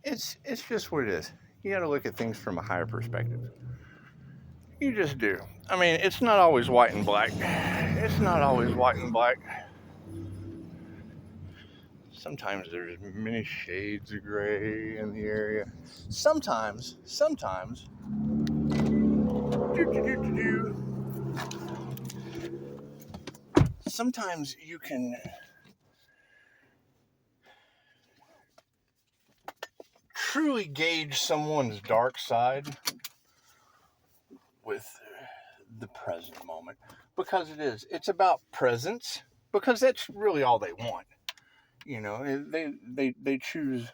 It's just what it is. You got to look at things from a higher perspective. You just do. I mean, it's not always white and black. It's not always white and black. Sometimes there's many shades of gray in the area. Sometimes, sometimes you can truly gauge someone's dark side with the present moment, because it's about presence, because that's really all they want. They choose,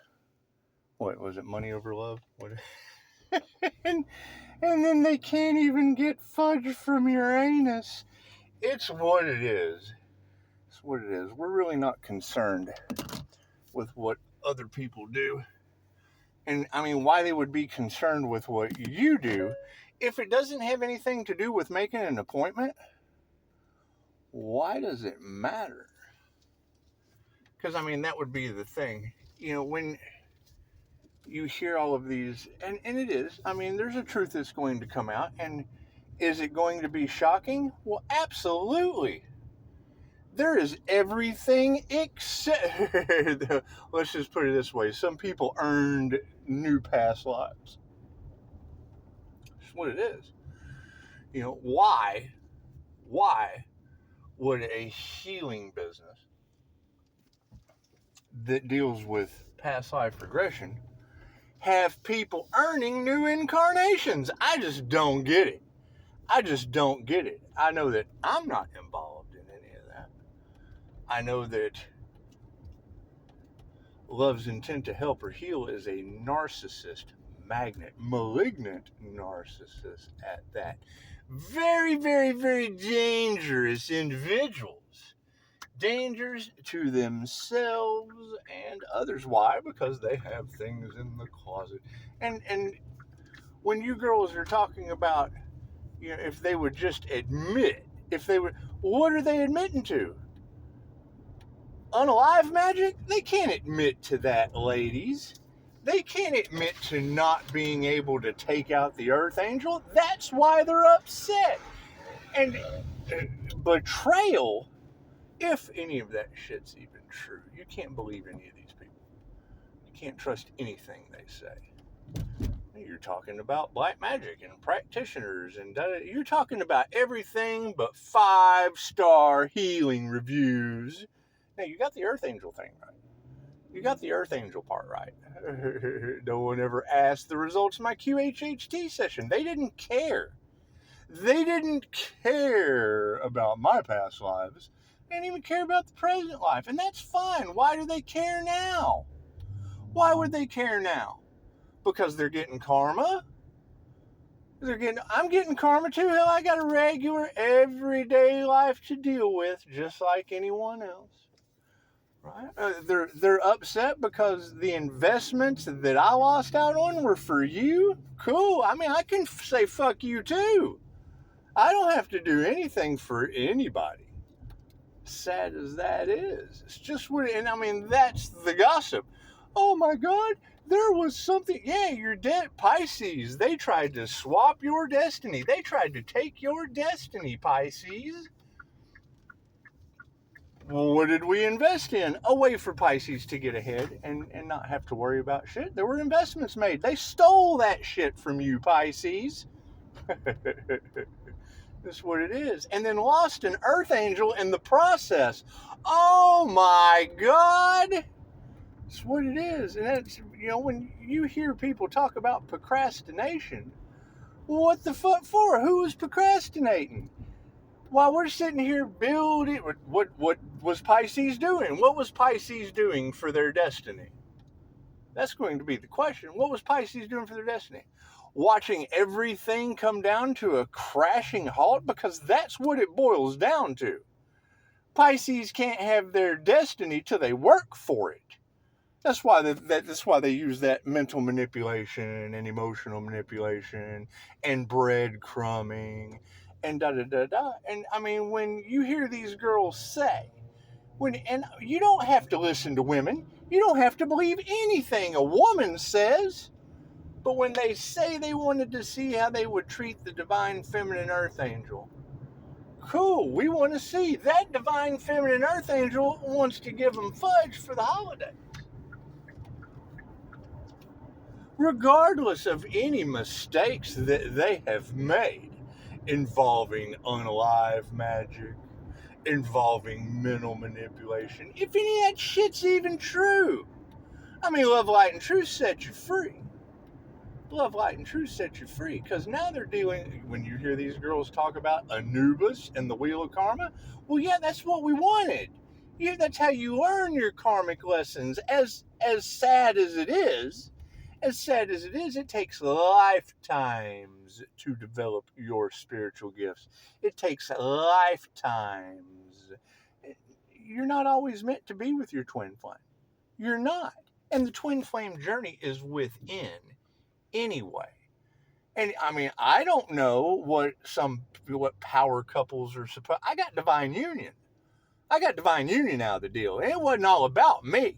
what was it, money over love? What? and and then they can't even get fudge from Uranus. It's what it is. It's what it is. We're really not concerned with what other people do. And I mean, why they would be concerned with what you do if it doesn't have anything to do with making an appointment? Why does it matter? Because I mean, that would be the thing. When you hear all of these, and it is, I mean, there's a truth that's going to come out. And is it going to be shocking? Well, absolutely. There is everything except, let's just put it this way, some people earned new past lives. That's what it is. Why would a healing business that deals with past life regression have people earning new incarnations? I just don't get it. I know that I'm not involved in any of that. I know that Love's intent to help or heal is a narcissist magnet, malignant narcissist at that. Very, very, very dangerous individuals. Dangers to themselves and others. Why? Because they have things in the closet. And when you girls are talking about, if they would just admit, what are they admitting to? Unalive magic? They can't admit to that, ladies. They can't admit to not being able to take out the Earth Angel. That's why they're upset. And betrayal, if any of that shit's even true, you can't believe any of these people. You can't trust anything they say. You're talking about black magic and practitioners, and you're talking about everything but 5-star healing reviews. Now, you got the Earth Angel thing right. You got the Earth Angel part right. No one ever asked the results of my QHHT session. They didn't care. They didn't care about my past lives. They didn't even care about the present life. And that's fine. Why do they care now? Why would they care now? Because they're getting karma? I'm getting karma too. Hell, I got a regular, everyday life to deal with, just like anyone else. Right? They're upset because the investments that I lost out on were for you. Cool. I mean, I can say fuck you too. I don't have to do anything for anybody. Sad as that is, it's just what. And I mean, that's the gossip. Oh my God, there was something. Yeah, you're dead, Pisces. They tried to swap your destiny. They tried to take your destiny, Pisces. Well, what did we invest in? A way for Pisces to get ahead and not have to worry about shit. There were investments made. They stole that shit from you, Pisces. That's what it is. And then lost an Earth Angel in the process. Oh my God. That's what it is. And that's, when you hear people talk about procrastination, what the fuck for? Who is procrastinating? While we're sitting here building, what was Pisces doing? What was Pisces doing for their destiny? That's going to be the question. What was Pisces doing for their destiny? Watching everything come down to a crashing halt? Because that's what it boils down to. Pisces can't have their destiny till they work for it. That's why they use that mental manipulation and emotional manipulation and breadcrumbing and da da da da. And I mean, when you hear these girls say, and you don't have to listen to women, You don't have to believe anything a woman says. But when they say they wanted to see how they would treat the divine feminine earth angel, cool, we want to see. That divine feminine earth angel wants to give them fudge for the holiday. Regardless of any mistakes that they have made involving unalive magic, involving mental manipulation, if any of that shit's even true. I mean, Love, Light, and Truth set you free. Love, Light, and Truth set you free, because now they're dealing, when you hear these girls talk about Anubis and the Wheel of Karma, well, yeah, that's what we wanted. Yeah, that's how you learn your karmic lessons. As sad as it is, it takes lifetimes to develop your spiritual gifts. It takes lifetimes. You're not always meant to be with your twin flame. You're not. And the twin flame journey is within anyway. And I mean, I don't know what power couples are supposed. I got divine union. out of the deal. It wasn't all about me.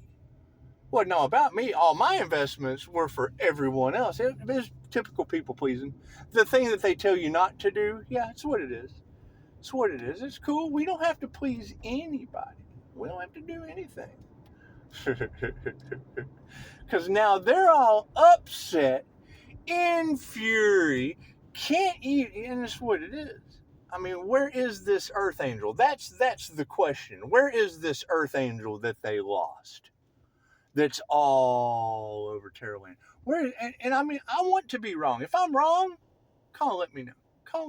All my investments were for everyone else. It was typical people pleasing. The thing that they tell you not to do, yeah, it's what it is. It's cool. We don't have to please anybody. We don't have to do anything. Because now they're all upset, in fury, can't eat, and it's what it is. I mean, where is this earth angel? That's the question. Where is this earth angel that they lost? That's all over Terraland. And I mean, I want to be wrong. If I'm wrong, call and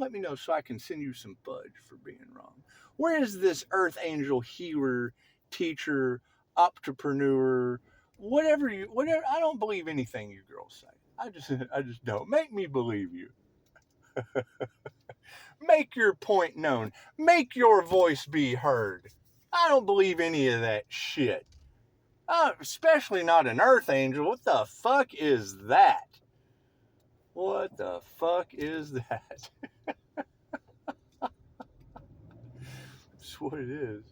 let me know. So I can send you some fudge for being wrong. Where is this earth angel, healer, teacher, entrepreneur, whatever? I don't believe anything you girls say. I just don't. Make me believe you. Make your point known. Make your voice be heard. I don't believe any of that shit. Especially not an earth angel. What the fuck is that? That's what it is.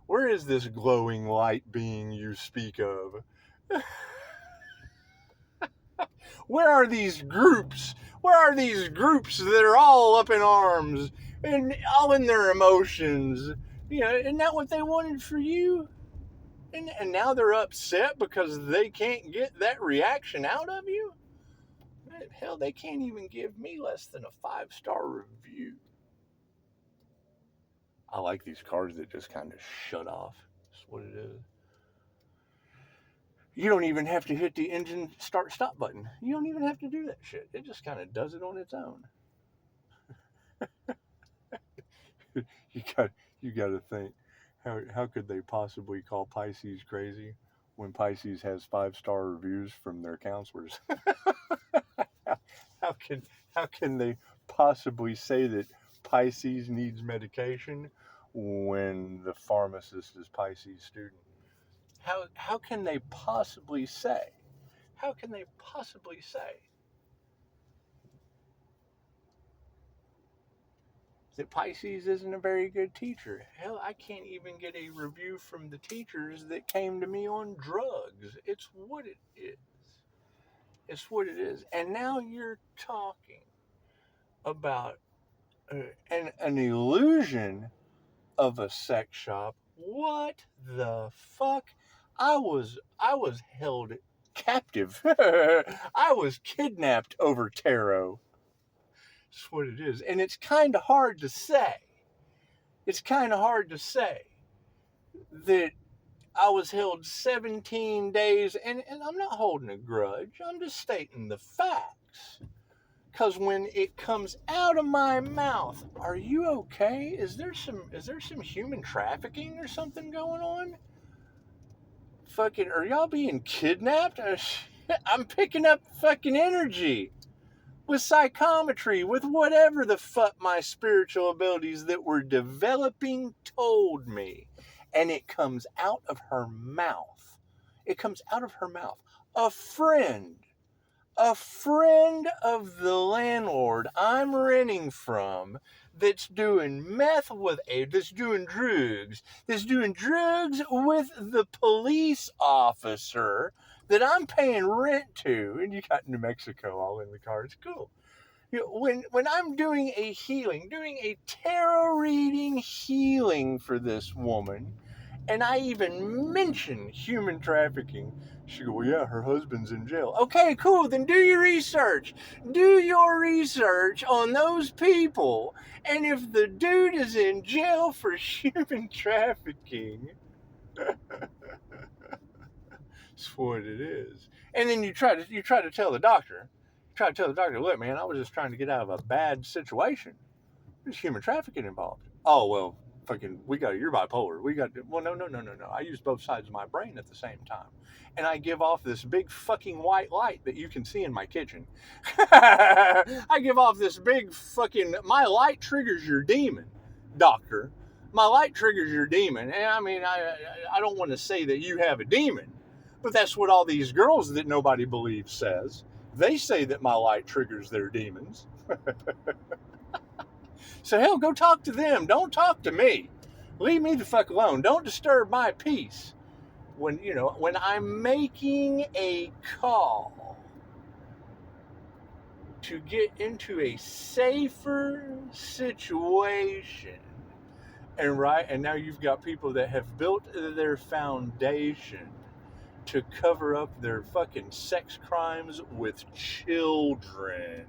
Where is this glowing light being you speak of? Where are these groups? That are all up in arms and all in their emotions? You know, isn't that what they wanted for you? And now they're upset because they can't get that reaction out of you? Hell, they can't even give me less than a 5-star review. I like these cars that just kind of shut off. That's what it is. You don't even have to hit the engine start-stop button. You don't even have to do that shit. It just kind of does it on its own. You got to think, how could they possibly call Pisces crazy when Pisces has 5-star reviews from their counselors? How can they possibly say that Pisces needs medication when the pharmacist is Pisces student? How can they possibly say? That Pisces isn't a very good teacher? Hell, I can't even get a review from the teachers that came to me on drugs. It's what it is. And now you're talking about an illusion of a sex shop. What the fuck? I was held captive. I was kidnapped over tarot. That's what it is. And it's kind of hard to say. That I was held 17 days, and I'm not holding a grudge. I'm just stating the facts. Because when it comes out of my mouth, are you okay? Is there some human trafficking or something going on? Fucking, are y'all being kidnapped? I'm picking up fucking energy with psychometry, with whatever the fuck my spiritual abilities that were developing told me. And it comes out of her mouth. A friend a friend of the landlord I'm renting from that's doing meth with that's doing drugs with the police officer that I'm paying rent to, and you got New Mexico all in the car. It's cool. You know, when I'm doing a tarot reading healing for this woman, and I even mention human trafficking, she go, well, yeah, her husband's in jail. Okay, cool. Then do your research. Do your research on those people. And if the dude is in jail for human trafficking, that's what it is. And then you try to tell the doctor, look, man, I was just trying to get out of a bad situation. There's human trafficking involved. Oh, well, fucking, you're bipolar. No. I use both sides of my brain at the same time. And I give off this big fucking white light that you can see in my kitchen. I give off this big fucking, my light triggers your demon, doctor. My light triggers your demon. And I mean, I don't want to say that you have a demon, but that's what all these girls that nobody believes says. They say that my light triggers their demons. So hell, go talk to them. Don't talk to me. Leave me the fuck alone. Don't disturb my peace. When I'm making a call to get into a safer situation, and now you've got people that have built their foundation to cover up their fucking sex crimes with children,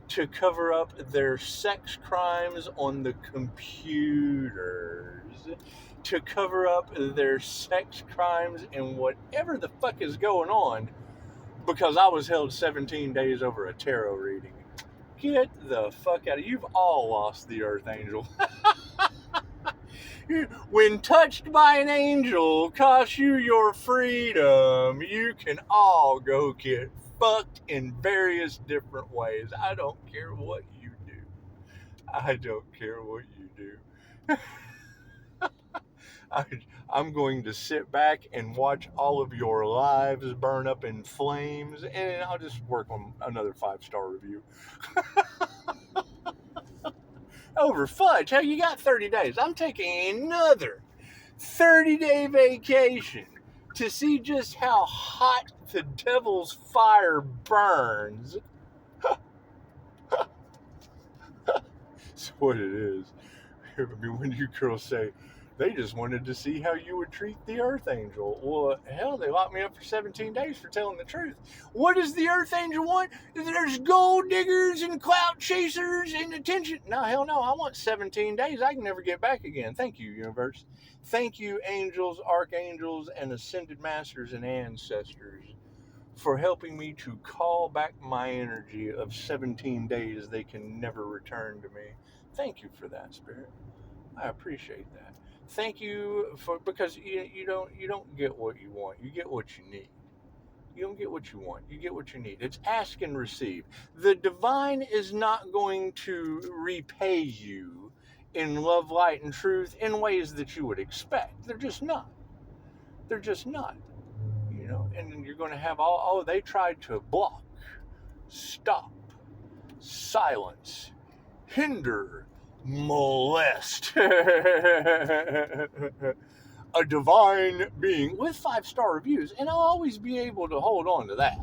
to cover up their sex crimes on the computers, to cover up their sex crimes and whatever the fuck is going on, because I was held 17 days over a tarot reading. Get the fuck out of it. You've all lost the Earth Angel. When touched by an angel costs you your freedom, you can all go get fucked in various different ways. I don't care what you do. I don't care what you do. I'm going to sit back and watch all of your lives burn up in flames, and I'll just work on another 5-star review. Over fudge. Hell, you got 30 days. I'm taking another 30-day vacation to see just how hot the devil's fire burns. That's what it is. I mean, when you girls say, they just wanted to see how you would treat the Earth Angel. Well, hell, they locked me up for 17 days for telling the truth. What does the Earth Angel want? There's gold diggers and clout chasers and attention. No, hell no. I want 17 days. I can never get back again. Thank you, universe. Thank you, angels, archangels, and ascended masters and ancestors, for helping me to call back my energy of 17 days they can never return to me. Thank you for that, Spirit. I appreciate that. Thank you because you don't get what you want. You get what you need. You don't get what you want. You get what you need. It's ask and receive. The divine is not going to repay you in love, light, and truth in ways that you would expect. They're just not. They're just not. And you're going to have they tried to block, stop, silence, hinder, molest a divine being with 5-star reviews, and I'll always be able to hold on to that.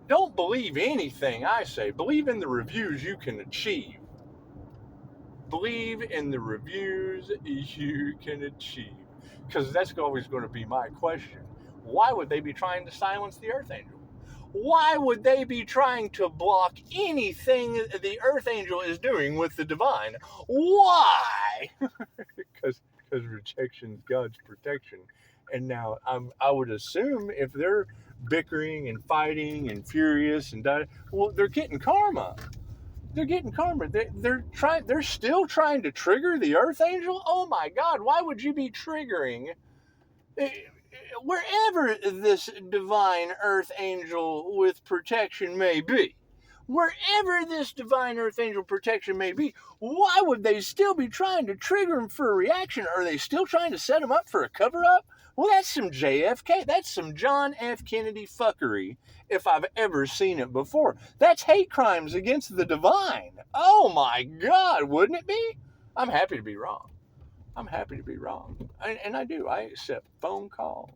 Don't believe anything I say. Believe in the reviews you can achieve. Because that's always going to be my question. Why would they be trying to silence the Earth Angel? Why would they be trying to block anything the Earth Angel is doing with the divine? Why? Because rejection is God's protection. And now I would assume if they're bickering and fighting and furious and they're getting karma. They're still trying to trigger the Earth Angel? Oh my God, why would you be triggering wherever this divine Earth Angel with protection may be? Wherever this divine Earth Angel protection may be, why would they still be trying to trigger him for a reaction? Are they still trying to set him up for a cover-up? Well, that's some JFK. That's some John F. Kennedy fuckery, if I've ever seen it before. That's hate crimes against the divine. Oh my God, wouldn't it be? I'm happy to be wrong. I'm happy to be wrong. And I do. I accept phone calls,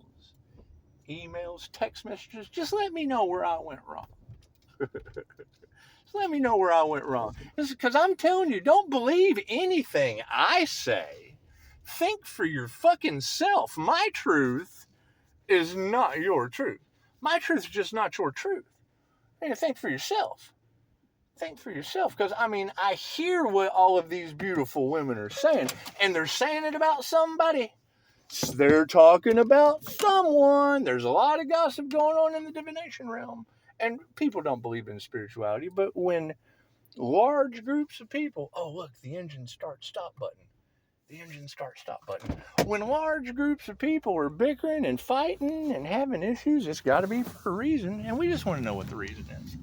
emails, text messages. Just let me know where I went wrong. Just let me know where I went wrong. Because I'm telling you, don't believe anything I say. Think for your fucking self. My truth is not your truth. My truth is just not your truth. And think for yourself. Think for yourself. Because, I mean, I hear what all of these beautiful women are saying, and they're saying it about somebody. They're talking about someone. There's a lot of gossip going on in the divination realm. And people don't believe in spirituality, but when large groups of people, oh, look, the engine start stop button. The engine start stop button. When large groups of people are bickering and fighting and having issues, it's got to be for a reason, and we just want to know what the reason is.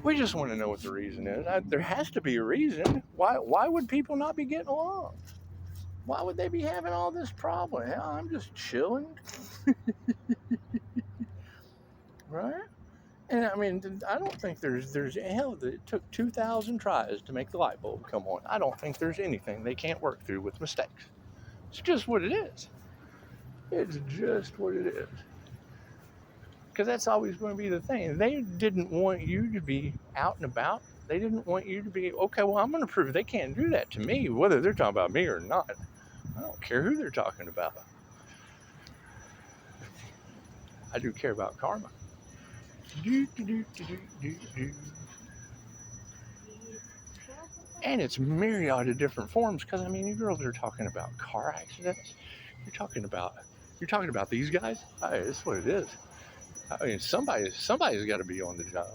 We just want to know what the reason is. There has to be a reason. Why would people not be getting along? Why would they be having all this problem? Hell, I'm just chilling. Right? And I mean, I don't think there's hell, it took 2,000 tries to make the light bulb come on. I don't think there's anything they can't work through with mistakes. It's just what it is. It's just what it is. Because that's always going to be the thing. They didn't want you to be out and about. They didn't want you to be, okay, well, I'm going to prove they can't do that to me, whether they're talking about me or not. I don't care who they're talking about. I do care about karma. And it's myriad of different forms, because I mean, you girls are talking about car accidents. You're talking about these guys. Hey, it's what it is. I mean, somebody's got to be on the job.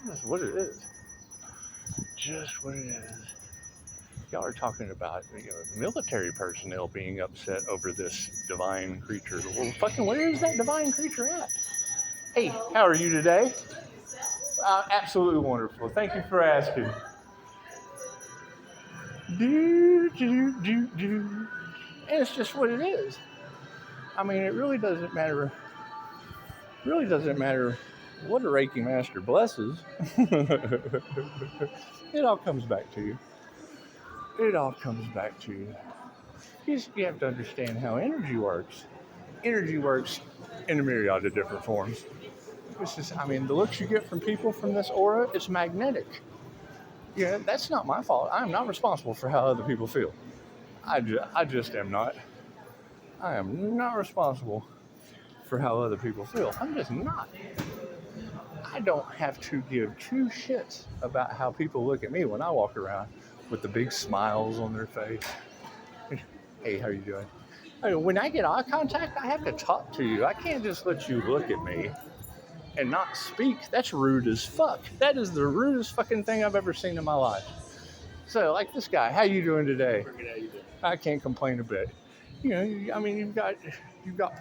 That's what it is. Just what it is. Y'all are talking about military personnel being upset over this divine creature. Well, fucking, where is that divine creature at? Hey, how are you today? Absolutely wonderful. Thank you for asking. And it's just what it is. I mean, it really doesn't matter. Really doesn't matter what a Reiki master blesses. It all comes back to you. It all comes back to you. You have to understand how energy works. Energy works in a myriad of different forms. This is, I mean, the looks you get from people from this aura, it's magnetic. Yeah, that's not my fault. I'm not responsible for how other people feel. I just am not. I am not responsible for how other people feel. I'm just not. I don't have to give two shits about how people look at me when I walk around with the big smiles on their face. Hey, how you doing? I mean, when I get eye contact, I have to talk to you. I can't just let you look at me and not speak. That's rude as fuck. That is the rudest fucking thing I've ever seen in my life. So, like this guy, how you doing today? I can't complain a bit. You know, I mean, you've got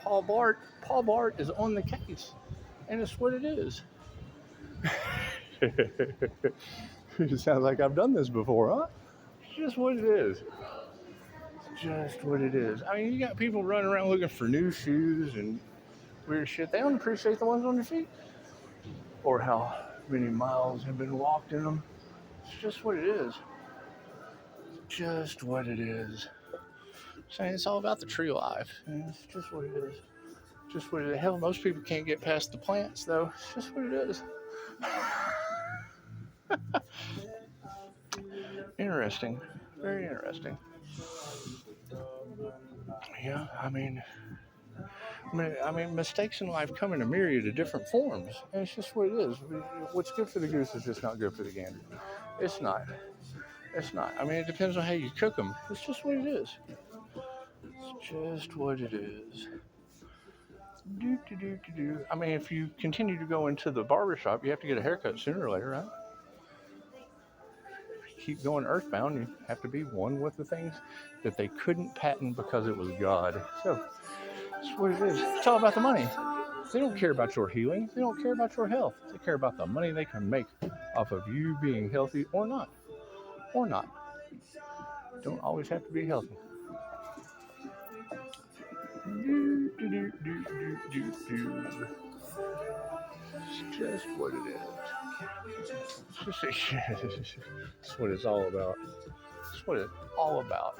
Paul Blart. Paul Blart is on the case, and it's what it is. It sounds like I've done this before, huh? It's just what it is. Just what it is. I mean, you got people running around looking for new shoes and weird shit. They don't appreciate the ones on their feet or how many miles have been walked in them. It's just what it is. Just what it is. Saying it's all about the tree life. It's just what it is. Just what it is. Hell, most people can't get past the plants, though. It's just what it is. Interesting. Very interesting. Yeah, I mean, mistakes in life come in a myriad of different forms, and it's just what it is. What's good for the goose is just not good for the gander. It's not. It's not. I mean, it depends on how you cook them. It's just what it is. It's just what it is. I mean, if you continue to go into the barbershop, you have to get a haircut sooner or later, right? Keep going earthbound, you have to be one with the things that they couldn't patent because it was God. So that's what it is. It's all about the money. They don't care about your healing. They don't care about your health. They care about the money they can make off of you being healthy or not. Or not. Don't always have to be healthy. just what it is. That's what it's all about. That's what it's all about.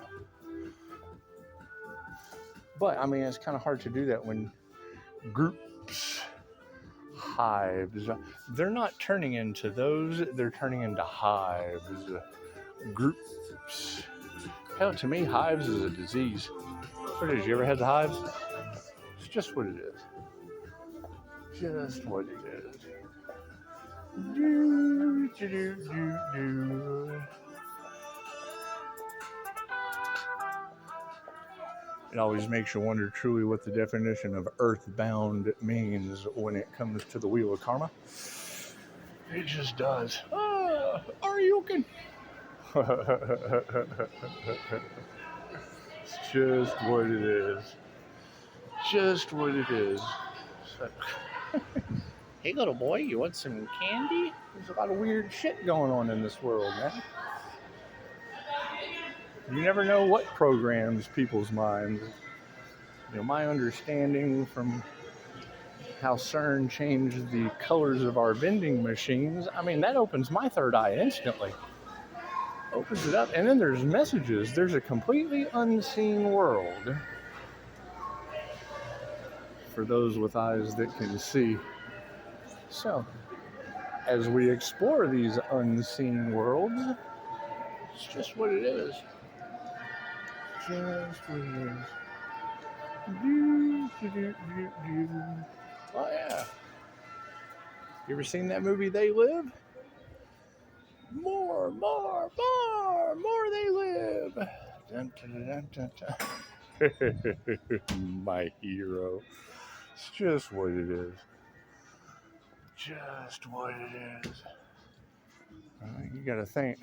But I mean, it's kind of hard to do that when groups, hives, they're not turning into those, they're turning into hives. Groups. Hell, to me, hives is a disease. What is? You ever had the hives? It's just what it is. Just what it is. Do, do, do, do, do. It always makes you wonder truly what the definition of earthbound means when it comes to the wheel of karma. It just does. Are you okay? It's just what it is. Just what it is. So, hey, little boy, you want some candy? There's a lot of weird shit going on in this world, man. You never know what programs people's minds. You know, my understanding from how CERN changed the colors of our vending machines, I mean, that opens my third eye instantly. Opens it up, and then there's messages. There's a completely unseen world for those with eyes that can see. So, as we explore these unseen worlds, it's just what it is. Just what it is. Oh yeah. You ever seen that movie, They Live? More they live. Dun, dun, dun, dun. My hero. It's just what it is. Just what it is. You gotta think.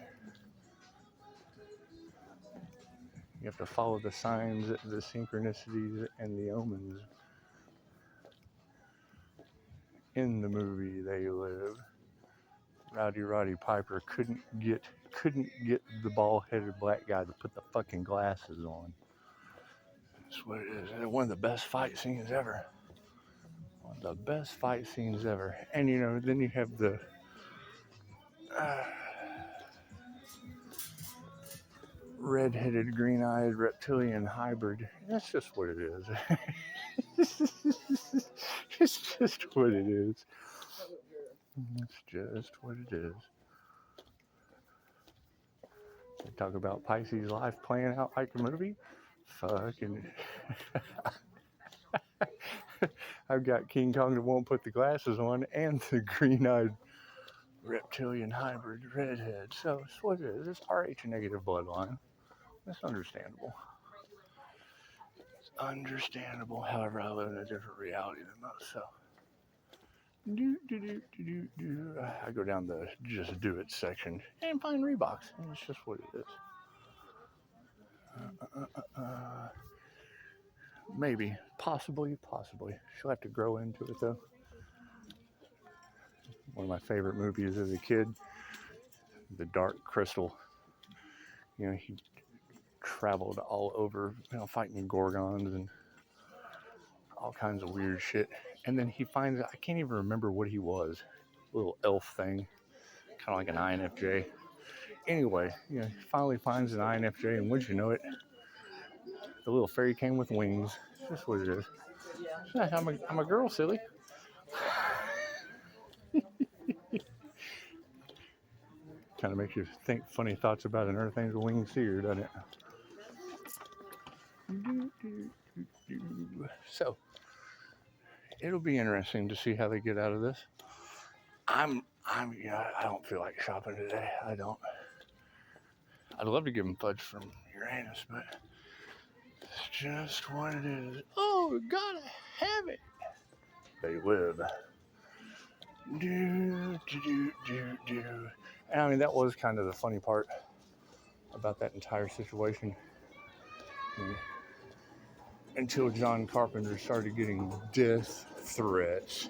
You have to follow the signs, the synchronicities, and the omens. In the movie They Live, Roddy Piper couldn't get the bald-headed black guy to put the fucking glasses on. That's what it is. It's one of the best fight scenes ever. One of the best fight scenes ever. And you know, then you have the red-headed, green-eyed reptilian hybrid. That's just what it is. It's just what it is. It's just what it is. They talk about Pisces life playing out like a movie. Fucking. I've got King Kong that won't put the glasses on and the green-eyed reptilian hybrid redhead. So it's what it is. It's RH negative bloodline. That's understandable. It's understandable. However, I live in a different reality than most. So. I go down the Just Do It section and find Reeboks. And it's just what it is. Maybe. Possibly. She'll have to grow into it, though. One of my favorite movies as a kid, The Dark Crystal. You know, he traveled all over, you know, fighting gorgons and all kinds of weird shit. And then he finds, I can't even remember what he was. A little elf thing, kind of like an INFJ. Anyway, you know, he finally finds an INFJ, and wouldn't you know it, the little fairy came with wings. That's what it is. I'm a girl, silly. Kind of makes you think funny thoughts about an Earth Angel wing seer, doesn't it? So, it'll be interesting to see how they get out of this. I don't feel like shopping today. I don't. I'd love to give them fudge from Uranus, but it's just what it is. Oh, gotta have it. They live. And I mean, that was kind of the funny part about that entire situation. Until John Carpenter started getting death threats,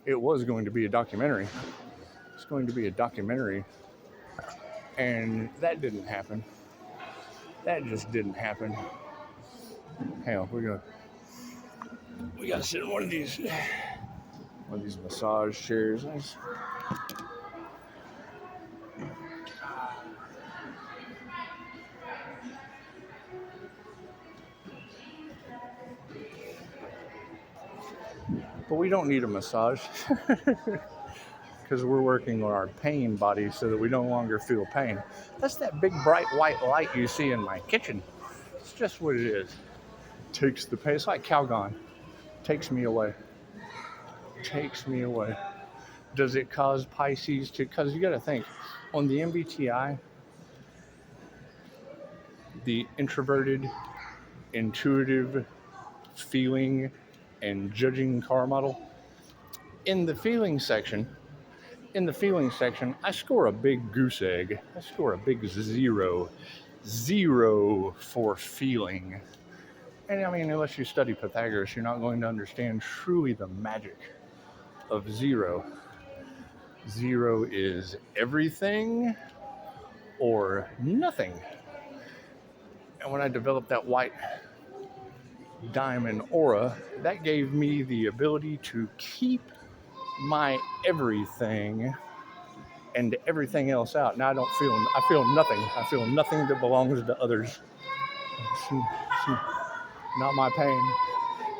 it was going to be a documentary. It's going to be a documentary. And that didn't happen. That just didn't happen. Hell, we gotta sit in one of these One of these massage chairs. Nice. But we don't need a massage because we're working on our pain body so that we no longer feel pain. That's that big bright white light you see in my kitchen. It's just what it is. Takes the pain. It's like Calgon. Takes me away. Takes me away. Does it cause Pisces to? Because you got to think, on the MBTI, the introverted, intuitive, feeling, and judging car model. In the feeling section, I score a big goose egg. I score a big 0. 0 for feeling. And I mean, unless you study Pythagoras, you're not going to understand truly the magic of 0. 0 is everything or nothing. And when I developed that white diamond aura, that gave me the ability to keep my everything and everything else out. Now I feel nothing. I feel nothing that belongs to others. Not my pain.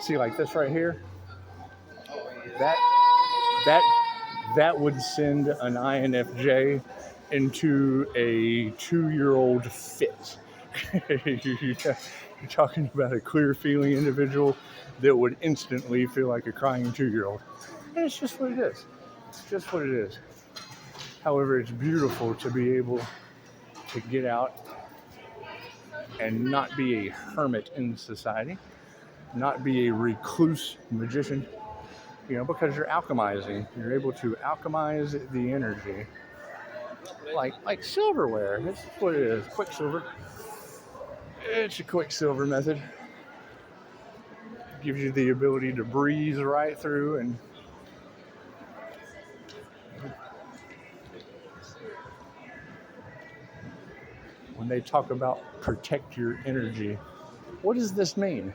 See, like this right here, that would send an INFJ into a 2-year-old fit. You're talking about a clear feeling individual that would instantly feel like a crying 2-year-old. And it's just what it is. It's just what it is. However, it's beautiful to be able to get out and not be a hermit in society, not be a recluse magician, because you're alchemizing. You're able to alchemize the energy like silverware. That's what it is. Quicksilver. It's a quicksilver method. Gives you the ability to breathe right through and when they talk about protect your energy, what does this mean?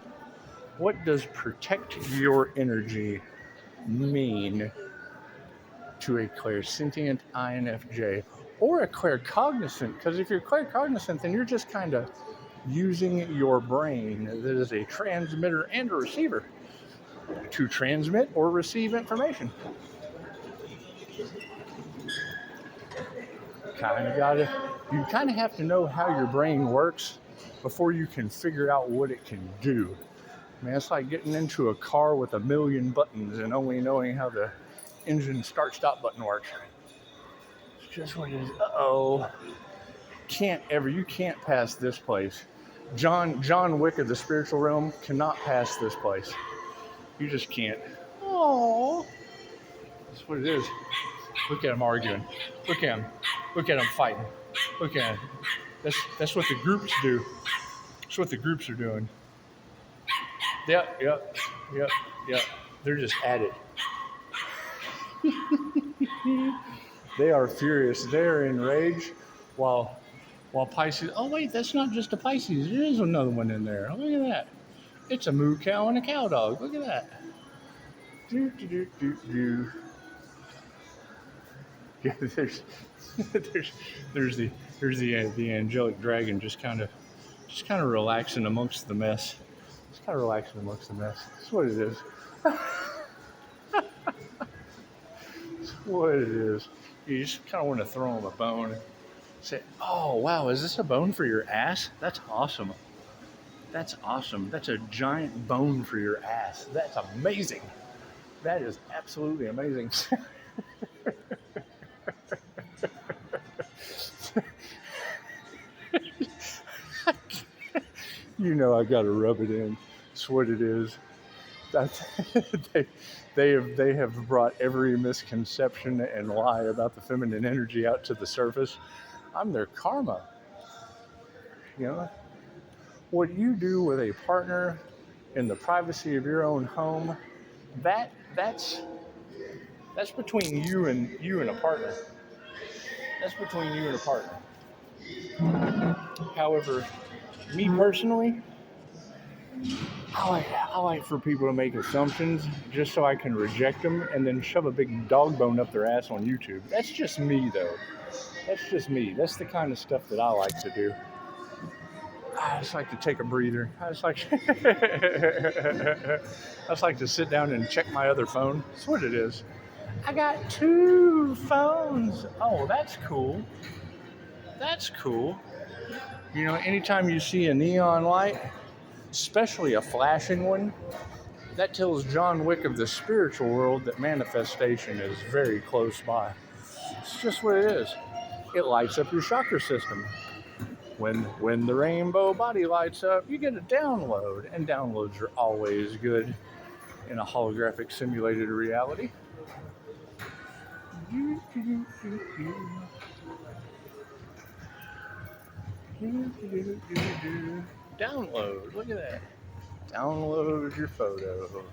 What does protect your energy mean to a clairsentient INFJ or a claircognizant? Because if you're claircognizant, then you're just kind of using your brain that is a transmitter and a receiver to transmit or receive information. You kind of have to know how your brain works before you can figure out what it can do. I mean, it's like getting into a car with a million buttons and only knowing how the engine start-stop button works. It's just what it is. You can't pass this place. John Wick of the spiritual realm cannot pass this place. You just can't. Oh, that's what it is. Look at them arguing. Look at them fighting. Look at them. That's what the groups do. That's what the groups are doing. Yep. They're just at it. They are furious. They are enraged while Pisces. Oh wait, that's not just a Pisces. There is another one in there. Look at that. It's a moo cow and a cow dog. Look at that. Yeah, there's the angelic dragon just kind of relaxing amongst the mess. That's what it is. That's what it is. You just kind of want to throw him a bone. Say, oh wow, is this a bone for your ass? That's awesome. That's a giant bone for your ass. That's amazing. That is absolutely amazing. I got to rub it in. It's what it is. They have brought every misconception and lie about the feminine energy out to the surface. I'm their karma. What you do with a partner in the privacy of your own home, that's between you and a partner. That's between you and a partner. However, me personally, I like for people to make assumptions just so I can reject them and then shove a big dog bone up their ass on YouTube. That's just me, though. That's just me. That's the kind of stuff that I like to do. I just like to take a breather. I just like I just like to sit down and check my other phone. That's what it is. I got two phones. Oh, that's cool. That's cool. You know, anytime you see a neon light, especially a flashing one, that tells John Wick of the spiritual world that manifestation is very close by. It's just what it is. It lights up your chakra system. When the rainbow body lights up, you get a download, and downloads are always good in a holographic simulated reality. Download, look at that. Download your photo.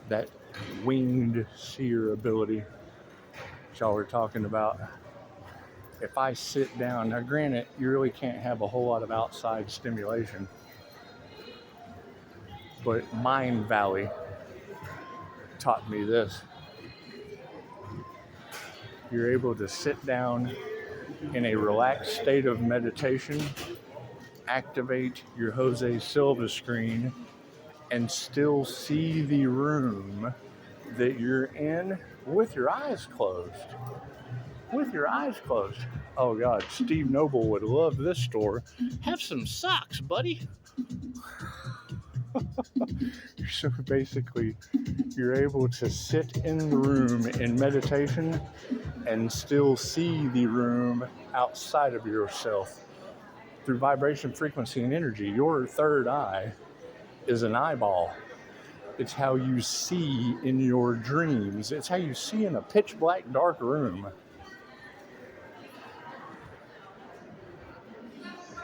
That winged seer ability that y'all were talking about. If I sit down, now granted, you really can't have a whole lot of outside stimulation, but Mind Valley taught me this. You're able to sit down in a relaxed state of meditation, activate your Jose Silva screen, and still see the room that you're in with your eyes closed. With your eyes closed. Oh God, Steve Noble would love this store. Have some socks, buddy. So basically, you're able to sit in the room in meditation and still see the room outside of yourself through vibration, frequency, and energy. Your third eye is an eyeball. It's how you see in your dreams. It's how you see in a pitch black dark room.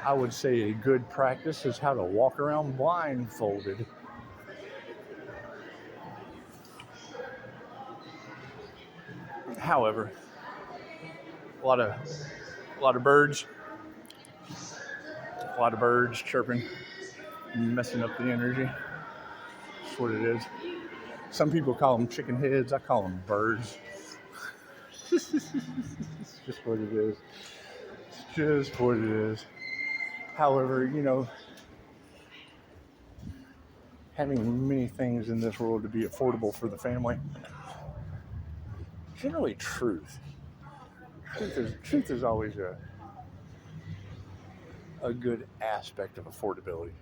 I would say a good practice is how to walk around blindfolded. However, a lot of birds chirping, messing up the energy. That's what it is. Some people call them chicken heads. I call them birds. It's just what it is. It's just what it is. However, you know, having many things in this world to be affordable for the family, generally truth. Truth is always a good aspect of affordability.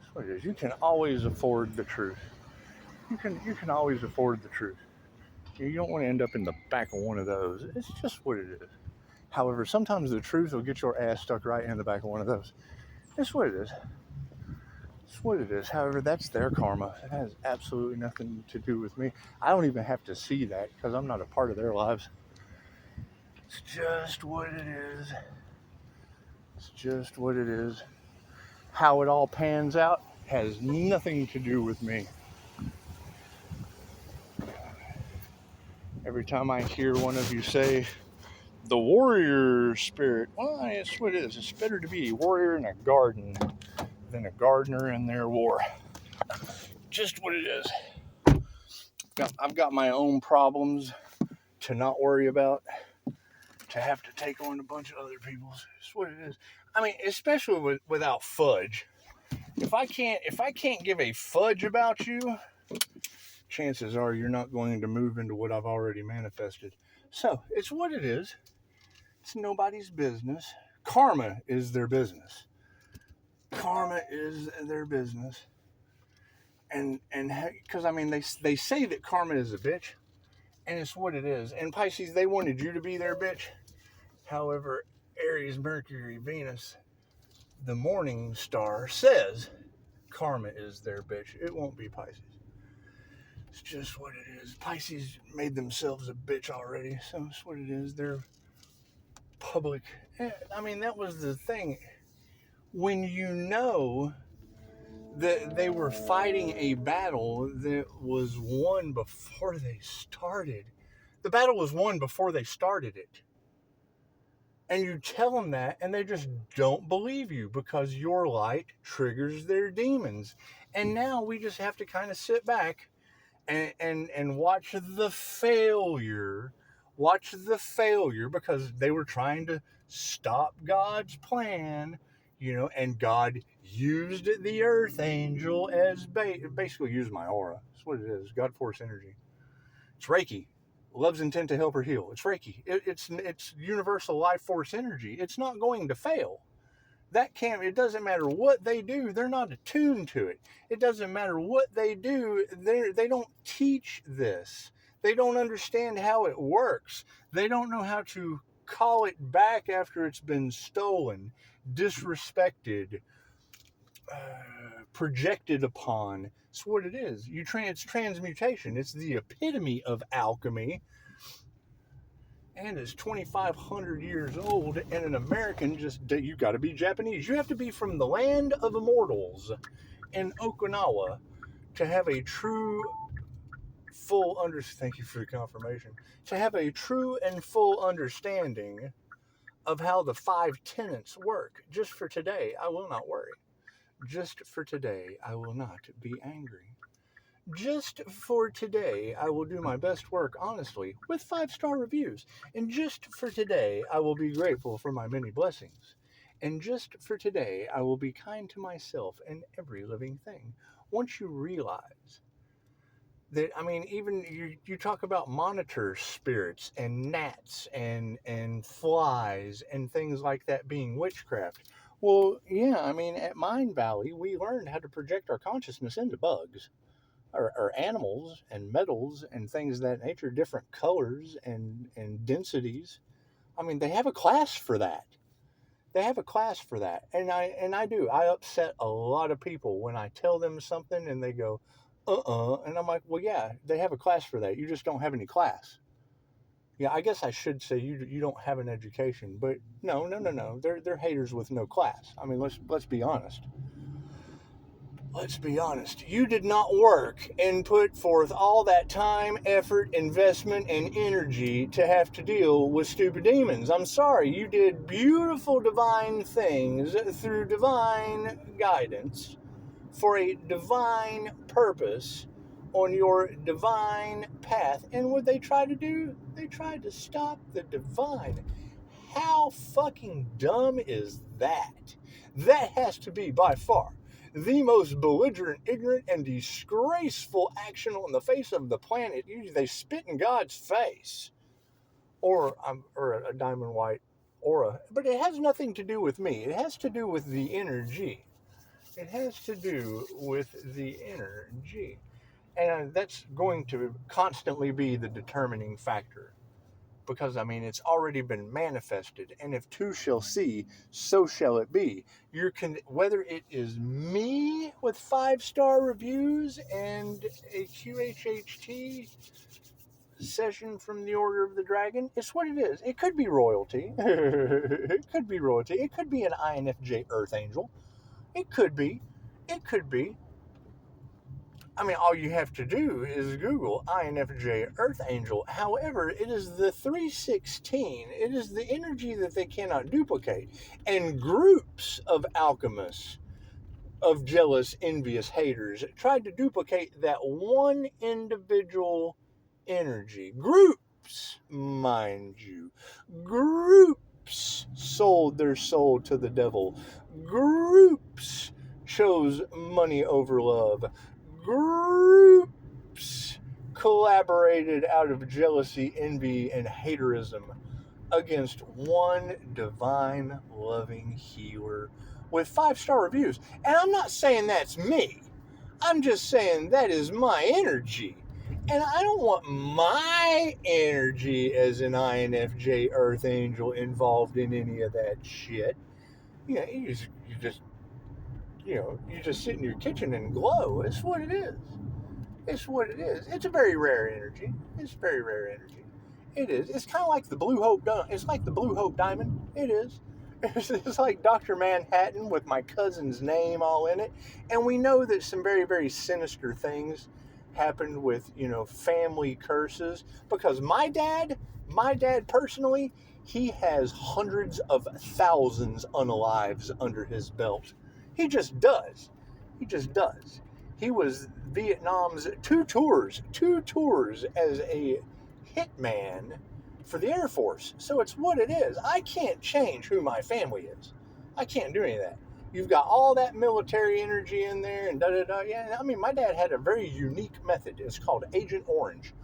That's what it is. You can always afford the truth. You can always afford the truth. You don't want to end up in the back of one of those. It's just what it is. However, sometimes the truth will get your ass stuck right in the back of one of those. That's what it is. It's what it is. However, that's their karma. It has absolutely nothing to do with me. I don't even have to see that because I'm not a part of their lives. It's just what it is. It's just what it is. How it all pans out has nothing to do with me. Every time I hear one of you say, the warrior spirit, well, that's what it is. It's better to be a warrior in a garden than a gardener in their war. Just what it is. I've got my own problems to not worry about, to have to take on a bunch of other people's. It's what it is. I mean, especially without fudge. If I can't give a fudge about you, chances are you're not going to move into what I've already manifested. So it's what it is. It's nobody's business. Karma is their business. Karma is their business. And because I mean they say that karma is a bitch, and it's what it is. And Pisces, they wanted you to be their bitch. However, Aries, Mercury, Venus, the morning star says karma is their bitch. It won't be Pisces. It's just what it is. Pisces made themselves a bitch already, so it's what it is. They're public. I mean, that was the thing. When you know that they were fighting a battle that was won before they started. The battle was won before they started it. And you tell them that, and they just don't believe you because your light triggers their demons. And now we just have to kind of sit back and watch the failure. Watch the failure because they were trying to stop God's plan, and God used the earth angel as basically used my aura. That's what it is. God force energy. It's Reiki. Love's intent to help or heal. It's Reiki. It's universal life force energy. It's not going to fail. It doesn't matter what they do, they're not attuned to it. It doesn't matter what they do, they don't teach this. They don't understand how it works. They don't know how to call it back after it's been stolen, disrespected, projected upon. It's what it is. It's transmutation. It's the epitome of alchemy. And it's 2,500 years old, and an American you got to be Japanese. You have to be from the land of immortals in Okinawa to have a true, thank you for the confirmation, to have a true and full understanding of how the 5 tenets work. Just for today, I will not worry. Just for today, I will not be angry. Just for today, I will do my best work honestly with 5-star reviews. And just for today, I will be grateful for my many blessings. And just for today, I will be kind to myself and every living thing. Once you realize that, even you talk about monitor spirits and gnats and flies and things like that being witchcraft. Well, yeah, at Mind Valley, we learned how to project our consciousness into bugs. Or animals and metals and things of that nature, different colors and densities. They have a class for that. They have a class for that. And I upset a lot of people when I tell them something and they go, and I'm like, well, yeah, they have a class for that. You just don't have any class. Yeah, I guess I should say you don't have an education, but no. They're haters with no class. Let's be honest. Let's be honest, you did not work and put forth all that time, effort, investment, and energy to have to deal with stupid demons. I'm sorry, you did beautiful divine things through divine guidance for a divine purpose on your divine path. And what they tried to do? They tried to stop the divine. How fucking dumb is that? That has to be by far the most belligerent, ignorant, and disgraceful action on the face of the planet. They spit in God's face, or a diamond white aura, but it has nothing to do with me. It has to do with the energy. It has to do with the energy, and that's going to constantly be the determining factor. Because it's already been manifested, and if two shall see, so shall it be. Whether it is me with 5-star reviews and a QHHT session from the Order of the Dragon, it's what it is. It could be royalty. It could be royalty. It could be an INFJ Earth Angel. It could be. It could be. All you have to do is Google INFJ Earth Angel. However, it is the 316. It is the energy that they cannot duplicate. And groups of alchemists, of jealous, envious haters, tried to duplicate that one individual energy. Groups, mind you. Groups sold their soul to the devil. Groups chose money over love. Groups collaborated out of jealousy, envy, and haterism against one divine, loving healer with 5-star reviews. And I'm not saying that's me. I'm just saying that is my energy. And I don't want my energy as an INFJ Earth Angel involved in any of that shit. You just sit in your kitchen and glow. It's what it is. It's what it is. It's a very rare energy. It's very rare energy. It is. It's kind of like the Blue Hope. It's like the Blue Hope diamond. It is. It's like Dr. Manhattan with my cousin's name all in it. And we know that some very, very sinister things happened with, family curses. Because my dad personally, He has hundreds of thousands unalives under his belt. He just does. He just does. He was Vietnam's two tours as a hitman for the Air Force. So it's what it is. I can't change who my family is. I can't do any of that. You've got all that military energy in there and da-da-da. Yeah, I mean, my dad had a very unique method. It's called Agent Orange.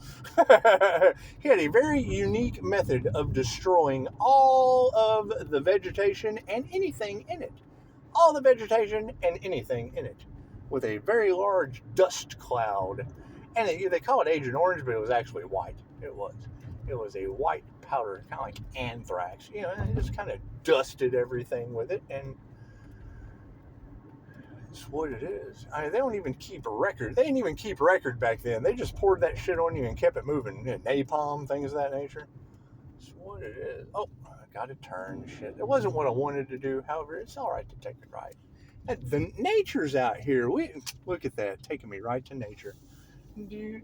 He had a very unique method of destroying all of the vegetation and anything in it. All the vegetation and anything in it with a very large dust cloud. And they call it Agent Orange, but it was actually white. It was a white powder, kind of like anthrax, and it just kind of dusted everything with it, and it's what it is. I mean, they don't even keep a record. They didn't even keep record back then. They just poured that shit on you and kept it moving. Napalm, things of that nature. It's what it is. Oh, I got to turn shit. It wasn't what I wanted to do. However, it's all right to take it right. And the nature's out here. Look at that, taking me right to nature. Do.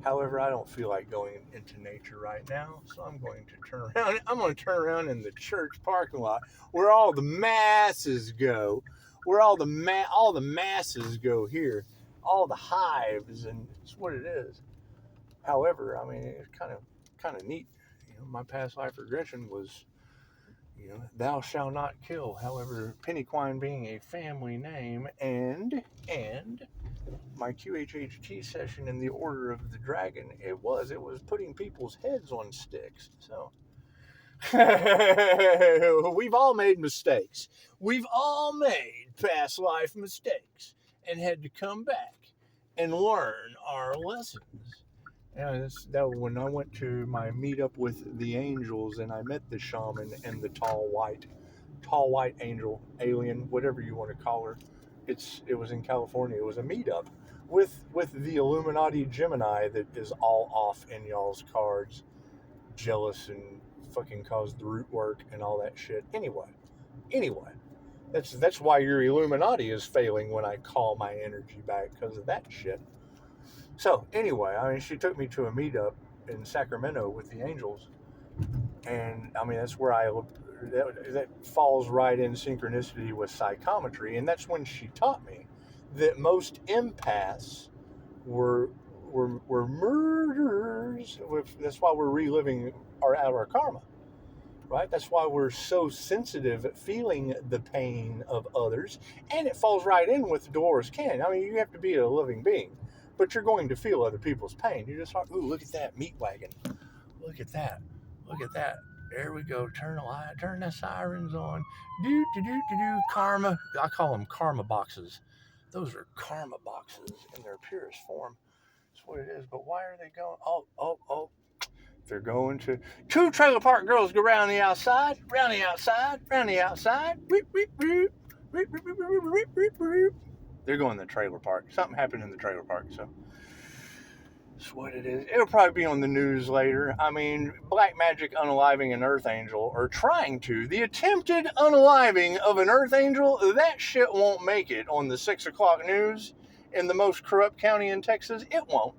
However, I don't feel like going into nature right now, so I'm going to turn around. I'm going to turn around in the church parking lot where all the masses go, where all the masses go here, all the hives, and it's what it is. However, I mean, it's kind of neat. My past life regression was, thou shalt not kill. However, Pennyquine being a family name, and my QHHT session in the Order of the Dragon, it was putting people's heads on sticks. So we've all made mistakes. We've all made past life mistakes and had to come back and learn our lessons. And that when I went to my meetup with the angels and I met the shaman and the tall white angel, alien, whatever you want to call her. It was in California. It was a meetup with the Illuminati Gemini that is all off in y'all's cards, jealous and fucking caused the root work and all that shit. Anyway, that's why your Illuminati is failing when I call my energy back, because of that shit. So anyway, I mean, she took me to a meetup in Sacramento with the angels, and I mean that's where that falls right in synchronicity with psychometry, and that's when she taught me that most empaths were murderers. That's why we're reliving our karma, right? That's why we're so sensitive at feeling the pain of others, and it falls right in with Dolores Cannon. I mean, you have to be a living being, but you're going to feel other people's pain. You're just like, ooh, look at that meat wagon. Look at that. There we go. Turn the light. Turn the sirens on. Do. Karma. I call them karma boxes. Those are karma boxes in their purest form. That's what it is. But why are they going? Oh. They're going to two trailer park girls go round the outside. They're going to the trailer park. Something happened in the trailer park, so. That's what it is. It'll probably be on the news later. I mean, Black Magic unaliving an Earth Angel, or trying to. The attempted unaliving of an Earth Angel, that shit won't make it on the 6 o'clock news in the most corrupt county in Texas. It won't.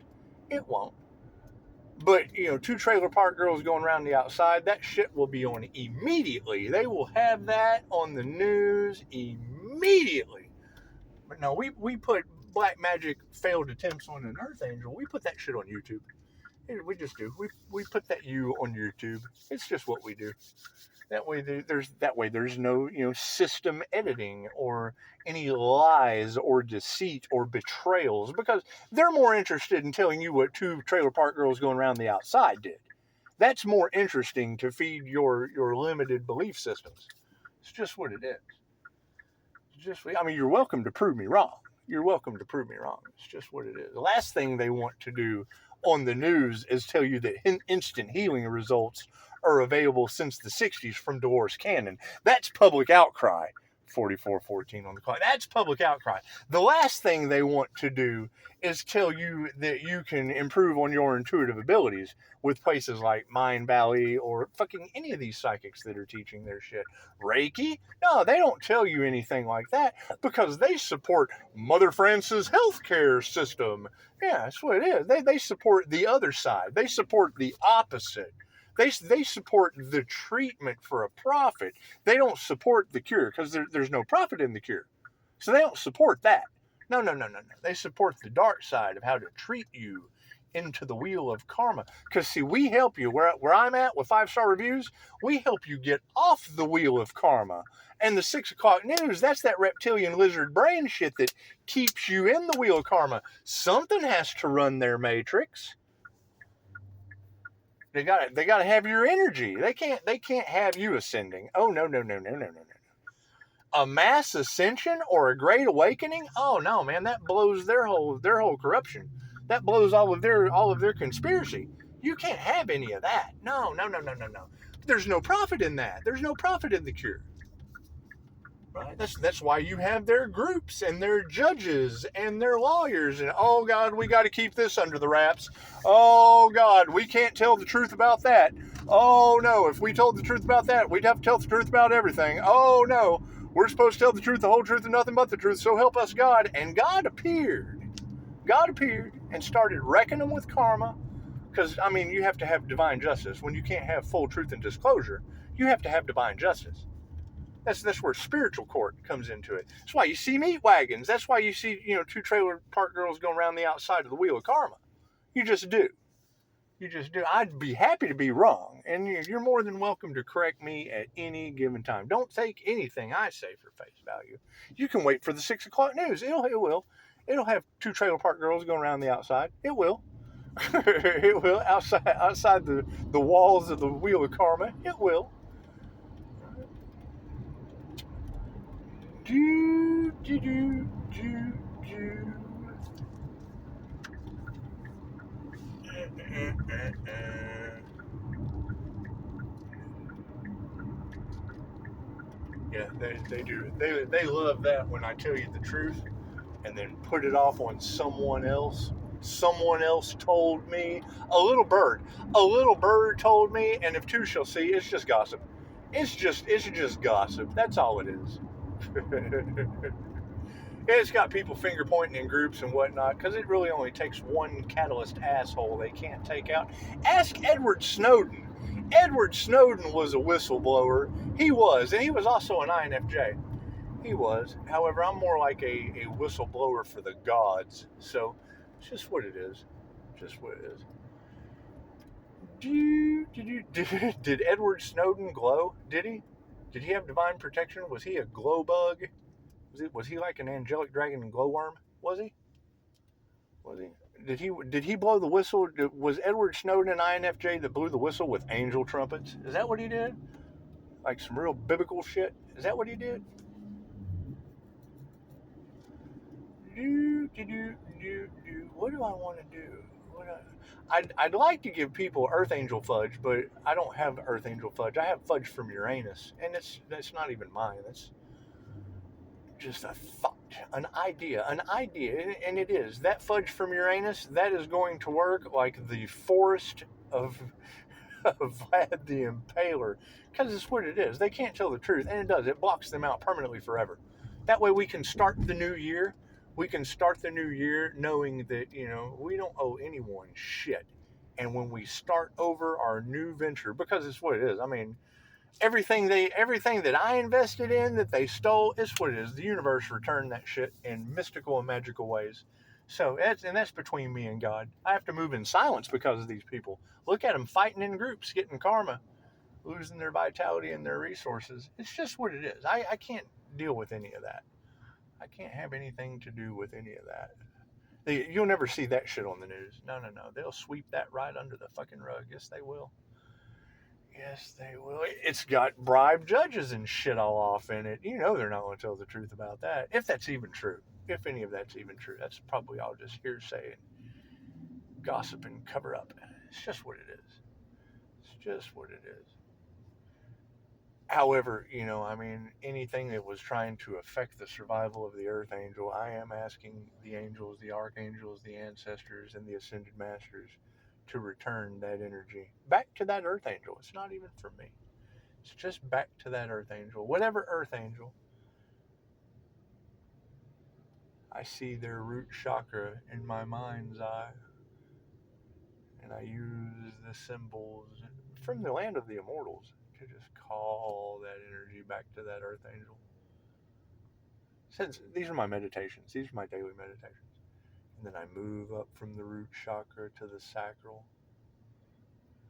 But, two trailer park girls going around the outside, that shit will be on immediately. They will have that on the news immediately. But no, we put Black Magic failed attempts on an Earth Angel. We put that shit on YouTube. We just do. We put that on YouTube. It's just what we do. That way there's no system editing or any lies or deceit or betrayals, because they're more interested in telling you what two trailer park girls going around the outside did. That's more interesting to feed your limited belief systems. It's just what it is. You're welcome to prove me wrong. It's just what it is. The last thing they want to do on the news is tell you that instant healing results are available since the 60s from Dolores Cannon. That's public outcry. 4414 on the clock. That's public outcry. The last thing they want to do is tell you that you can improve on your intuitive abilities with places like Mind Valley or fucking any of these psychics that are teaching their shit. Reiki? No, they don't tell you anything like that because they support Mother Francis healthcare system. Yeah, that's what it is. They support the other side. They support the opposite. They support the treatment for a profit. They don't support the cure because there's no profit in the cure. So they don't support that. No, no, no, no, no. They support the dark side of how to treat you into the wheel of karma. Because, see, we help you. Where I'm at with 5-star reviews, we help you get off the wheel of karma. And the 6 o'clock news, that's that reptilian lizard brain shit that keeps you in the wheel of karma. Something has to run their matrix. They gotta have your energy. They can't have you ascending. Oh, no, no, no, no, no, no, no. A mass ascension or a great awakening? Oh no, man, that blows their whole corruption. That blows all of their conspiracy. You can't have any of that. No, no, no, no, no, no. There's no profit in that. There's no profit in the cure. Right? That's why you have their groups and their judges and their lawyers and oh God, we got to keep this under the wraps. Oh God, we can't tell the truth about that. Oh no, if we told the truth about that, we'd have to tell the truth about everything. Oh no, we're supposed to tell the truth, the whole truth, and nothing but the truth. So help us God. And God appeared. God appeared and started wrecking them with karma. Because I mean, you have to have divine justice. When you can't have full truth and disclosure, you have to have divine justice. That's where spiritual court comes into it. That's why you see meat wagons. That's why you see, 2 trailer park girls going around the outside of the wheel of karma. You just do. You just do. I'd be happy to be wrong, and you're more than welcome to correct me at any given time. Don't take anything I say for face value. You can wait for the 6 o'clock news. It will. It'll have 2 trailer park girls going around the outside. It will. It will outside the walls of the wheel of karma. It will. Do, do, do, do, do. Yeah, they do. They love that when I tell you the truth and then put it off on someone else. Someone else told me. A little bird. A little bird told me, and if 2 shall see, it's just gossip. It's just gossip. That's all it is. It's got people finger pointing in groups and whatnot because it really only takes one catalyst asshole they can't take out. Ask Edward Snowden. Edward Snowden was a whistleblower. He was, and he was also an INFJ. He was. However, I'm more like a whistleblower for the gods. So it's just what it is. Just what it is. Did Edward Snowden glow? Did he? Did he have divine protection? Was he a glow bug? Was he like an angelic dragon and glowworm? Was he? Was he? Did he blow the whistle? Was Edward Snowden an INFJ that blew the whistle with angel trumpets? Is that what he did? Like some real biblical shit? Is that what he did? What do I want to do? I'd like to give people Earth Angel fudge, but I don't have Earth Angel fudge. I have fudge from Uranus, and that's not even mine. That's just a thought, an idea, and it is. That fudge from Uranus, that is going to work like the forest of Vlad the Impaler, because it's what it is. They can't tell the truth, and it does. It blocks them out permanently forever. That way we can start the new year. We can start the new year knowing that, we don't owe anyone shit. And when we start over our new venture, because it's what it is. I mean, everything that I invested in that they stole, it's what it is. The universe returned that shit in mystical and magical ways. So that's between me and God. I have to move in silence because of these people. Look at them fighting in groups, getting karma, losing their vitality and their resources. It's just what it is. I can't deal with any of that. I can't have anything to do with any of that. You'll never see that shit on the news. No. They'll sweep that right under the fucking rug. Yes, they will. Yes, they will. It's got bribed judges and shit all off in it. They're not going to tell the truth about that. If that's even true. If any of that's even true. That's probably all just hearsay and gossip and cover up. It's just what it is. It's just what it is. However, anything that was trying to affect the survival of the Earth Angel, I am asking the angels, the archangels, the ancestors, and the ascended masters to return that energy back to that Earth Angel. It's not even for me. It's just back to that Earth Angel. Whatever Earth Angel. I see their root chakra in my mind's eye. And I use the symbols from the land of the immortals to just call that energy back to that earth angel. Since these are my meditations, these are my daily meditations. And then I move up from the root chakra to the sacral.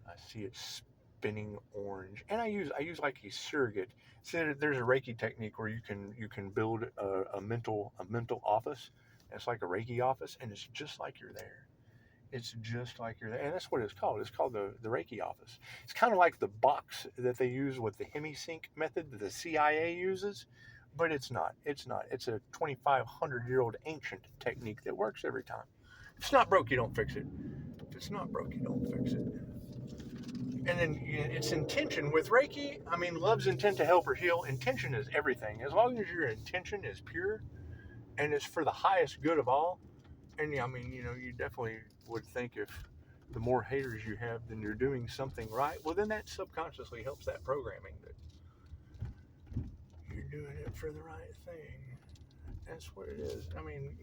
I see it spinning orange, and I use like a surrogate. So there's a Reiki technique where you can build a mental office. It's like a Reiki office, and it's just like you're there. It's just like you're there, and that's what it's called. It's called the Reiki office. It's kind of like the box that they use with the HemiSync method that the CIA uses, but it's not. It's not. It's a 2,500-year-old ancient technique that works every time. If it's not broke, you don't fix it. If it's not broke, you don't fix it. And then its intention with Reiki, I mean, love's intent to help or heal. Intention is everything. As long as your intention is pure and it's for the highest good of all, and I mean, you definitely would think if the more haters you have, then you're doing something right. Well, then that subconsciously helps that programming that you're doing it for the right thing. That's what it is. I mean,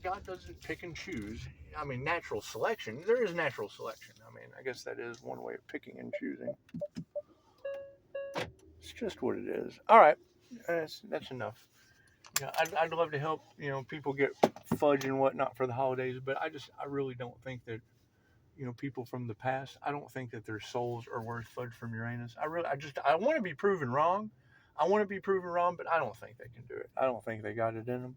God doesn't pick and choose. I mean, natural selection. There is natural selection. I mean, I guess that is one way of picking and choosing. It's just what it is. All right, that's enough. I'd love to help people get fudge and whatnot for the holidays, but I really don't think that people from the past. I don't think that their souls are worth fudge from Uranus. I want to be proven wrong. I want to be proven wrong, but I don't think they can do it. I don't think they got it in them.